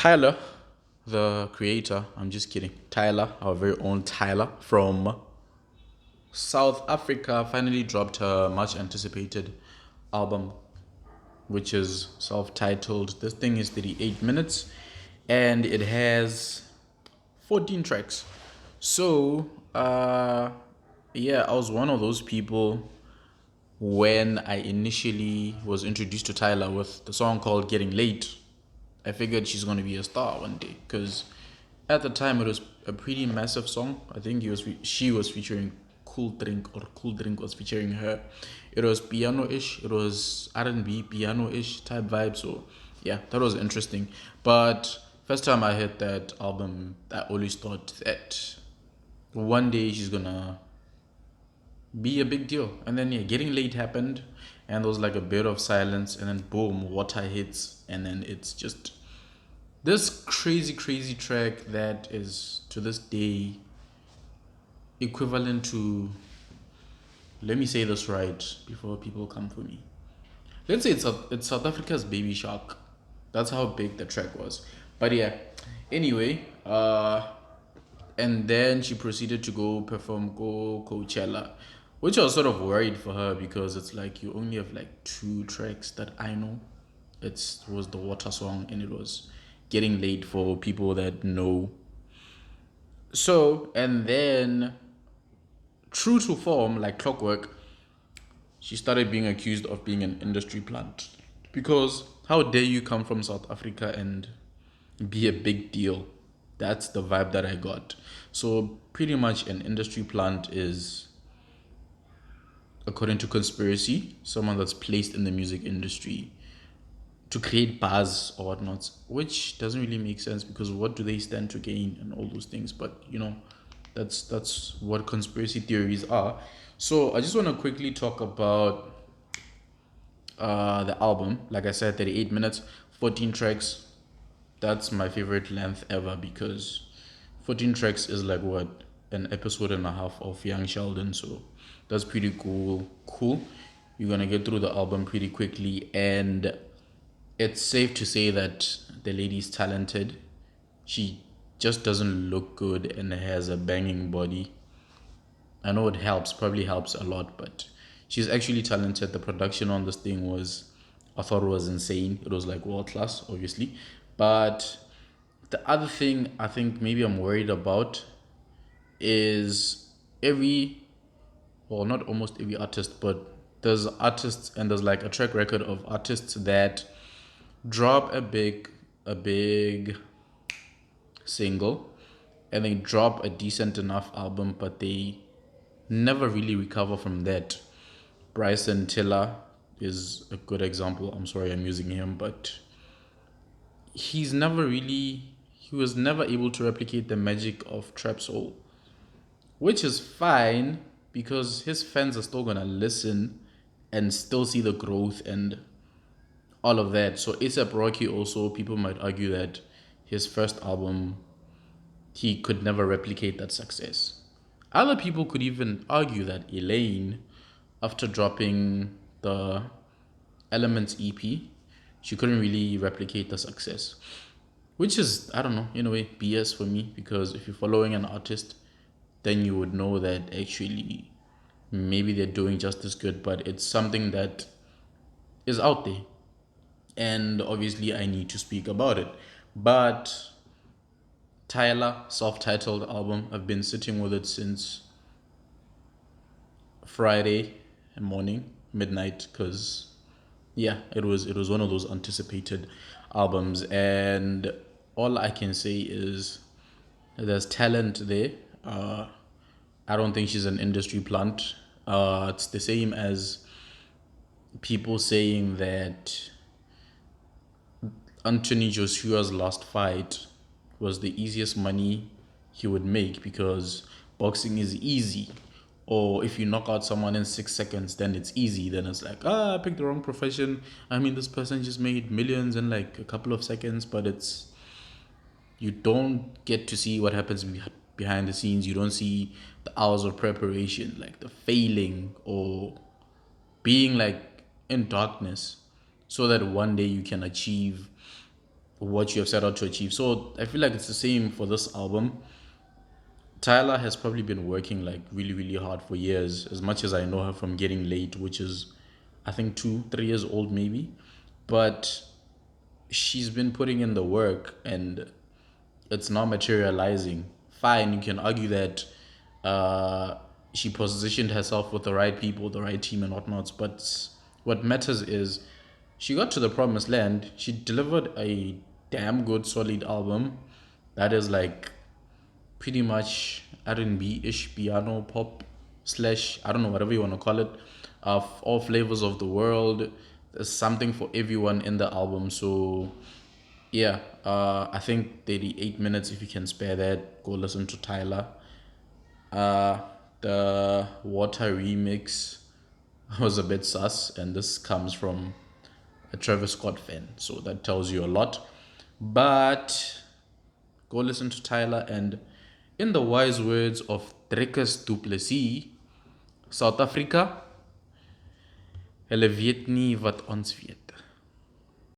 Tyler, the creator, I'm just kidding. Tyler, our very own Tyler from South Africa, finally dropped her much anticipated album, which is self titled. This thing is 38 minutes and it has 14 tracks. So, yeah, I was one of those people when I initially was introduced to Tyler with the song called Getting Late. I figured she's going to be a star one day because at the time it was a pretty massive song. I think she was featuring Cool Drink, or Cool Drink was featuring her. It was piano-ish, it was R&B piano-ish type vibe. So yeah, that was interesting. But first time I heard that album, I always thought that one day she's gonna be a big deal. And then yeah, Getting Late happened, and there was like a bit of silence, and then boom, Water hits, and then it's just this crazy track that is to this day equivalent to, let me say this right before people come for me. Let's say it's South Africa's Baby Shark. That's how big the track was. But yeah, anyway, and then she proceeded to go perform Coachella, which I was sort of worried for her because it's like you only have like two tracks that I know. It was the Water song and it was Getting Late for people that know. So, and then true to form, like clockwork, she started being accused of being an industry plant. Because how dare you come from South Africa and be a big deal? That's the vibe that I got. So pretty much an industry plant is, according to conspiracy, someone that's placed in the music industry to create buzz or whatnot, which doesn't really make sense because what do they stand to gain and all those things? But you know, that's what conspiracy theories are. So I just want to quickly talk about the album. Like I said, 38 minutes, 14 tracks. That's my favorite length ever because 14 tracks is like what, an episode and a half of Young Sheldon. So that's pretty cool. You're gonna get through the album pretty quickly, and it's safe to say that the lady's talented. She just doesn't look good and has a banging body. I know it helps, probably helps a lot, but she's actually talented. The production on this thing was, I thought it was insane. It was like world class, obviously. But the other thing I think maybe I'm worried about is every, well, not almost every artist, but there's artists and there's like a track record of artists that drop a big single and they drop a decent enough album, but they never really recover from that. Bryson Tiller is a good example. I'm sorry I'm using him, but he was never able to replicate the magic of trap soul, which is fine because his fans are still gonna listen and still see the growth and all of that. So ASAP Rocky also, people might argue that his first album, he could never replicate that success. Other people could even argue that Elaine, after dropping the Elements EP, she couldn't really replicate the success. Which is, I don't know, in a way, BS for me, because if you're following an artist, then you would know that actually maybe they're doing just as good, but it's something that is out there. And obviously, I need to speak about it. But Tyler, self titled album, I've been sitting with it since Friday morning, midnight, because yeah, it was one of those anticipated albums, and all I can say is there's talent there. I don't think she's an industry plant. It's the same as people saying that Anthony Joshua's last fight was the easiest money he would make because boxing is easy. Or if you knock out someone in 6 seconds, then it's easy. Then it's like, I picked the wrong profession. I mean, this person just made millions in like a couple of seconds, but you don't get to see what happens behind the scenes. You don't see the hours of preparation, like the failing or being like in darkness so that one day you can achieve what you have set out to achieve. So I feel like it's the same for this album. Tyla has probably been working like really, really hard for years, as much as I know her from Getting Late, which is, I think, 2, 3 years old maybe. But she's been putting in the work and it's not materializing. Fine, you can argue that uh, she positioned herself with the right people, the right team, and whatnot. But what matters is she got to the promised land. She delivered a damn good, solid album that is like pretty much R&B ish, piano pop slash, I don't know, whatever you want to call it, of all flavors of the world. There's something for everyone in the album. So yeah, I think 38 minutes, if you can spare that, go listen to Tyla. Uh, the Water remix was a bit sus, and this comes from a Travis Scott fan, so that tells you a lot. But go listen to Tyla, and in the wise words of Dricus du Plessis, South Africa, hulle weet nie wat ons weet.